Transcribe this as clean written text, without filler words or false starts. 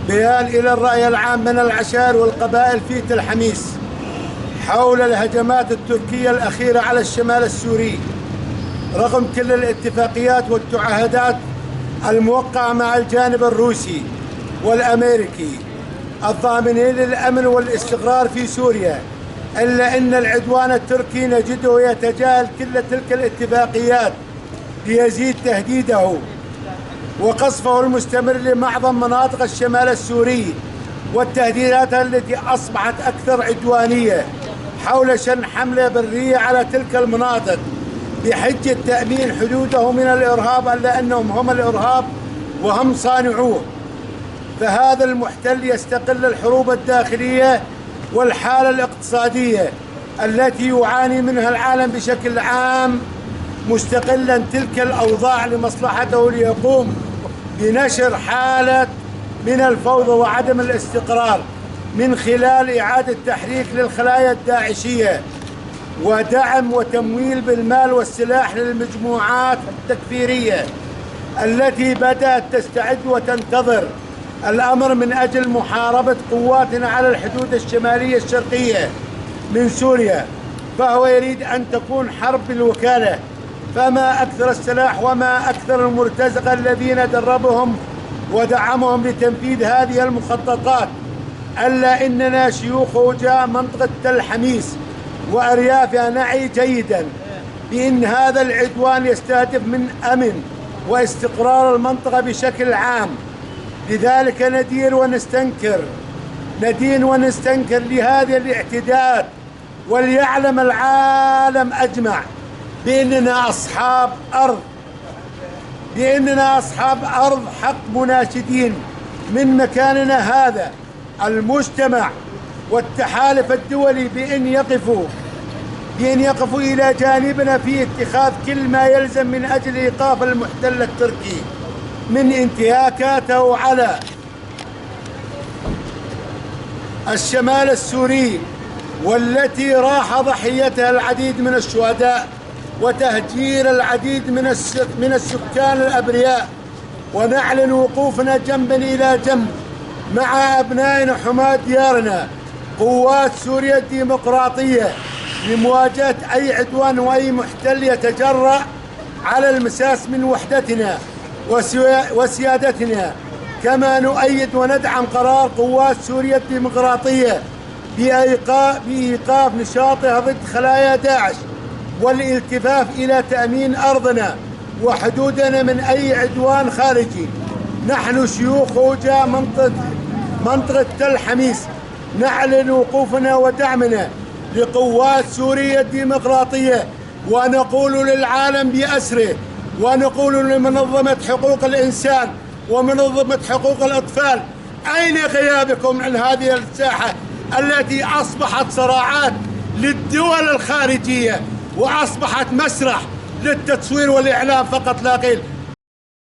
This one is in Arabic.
بيان إلى الرأي العام من العشائر والقبائل في تل حميس حول الهجمات التركية الأخيرة على الشمال السوري، رغم كل الاتفاقيات والتعهدات الموقعة مع الجانب الروسي والأمريكي الضامنين للأمن والاستقرار في سوريا، إلا أن العدوان التركي نجده يتجاهل كل تلك الاتفاقيات ليزيد تهديده وقصفه المستمر لمعظم مناطق الشمال السوري، والتهديدات التي أصبحت أكثر عدوانية حول شن حملة برية على تلك المناطق بحجة تأمين حدوده من الإرهاب، إلا أنهم هم الإرهاب وهم صانعوه. فهذا المحتل يستقل الحروب الداخلية والحالة الاقتصادية التي يعاني منها العالم بشكل عام مستقلا تلك الأوضاع لمصلحته، ليقوم بنشر حالة من الفوضى وعدم الاستقرار من خلال إعادة تحريك للخلايا الداعشية ودعم وتمويل بالمال والسلاح للمجموعات التكفيرية التي بدأت تستعد وتنتظر الأمر من أجل محاربة قواتنا على الحدود الشمالية الشرقية من سوريا. فهو يريد أن تكون حرب بالوكالة، فما أكثر السلاح وما أكثر المرتزقة الذين دربهم ودعمهم لتنفيذ هذه المخططات، ألا إننا شيوخ وجاء منطقة تل حميس وأريافها نعي جيدا بأن هذا العدوان يستهدف من أمن واستقرار المنطقة بشكل عام. لذلك ندين ونستنكر لهذه الاعتداءات، وليعلم العالم أجمع بأننا أصحاب أرض حق مناشدين من مكاننا هذا المجتمع والتحالف الدولي بأن يقفوا إلى جانبنا في اتخاذ كل ما يلزم من أجل إيقاف المحتل التركي من انتهاكاته على الشمال السوري، والتي راح ضحيتها العديد من الشهداء وتهجير العديد من السكان الأبرياء. ونعلن وقوفنا جنبا إلى جنب مع أبنائنا حماة ديارنا قوات سوريا الديمقراطية لمواجهة أي عدوان وأي محتل يتجرأ على المساس من وحدتنا وسيادتنا. كما نؤيد وندعم قرار قوات سوريا الديمقراطية بإيقاف نشاطها ضد خلايا داعش والالتفاف إلى تأمين أرضنا وحدودنا من أي عدوان خارجي. نحن شيوخ وجاء منطقة تل حميس نعلن وقوفنا ودعمنا لقوات سوريا الديمقراطية، ونقول للعالم بأسره، ونقول لمنظمة حقوق الإنسان ومنظمة حقوق الأطفال: أين غيابكم عن هذه الساحة التي أصبحت صراعات للدول الخارجية وأصبحت مسرح للتصوير والإعلام فقط لا غير؟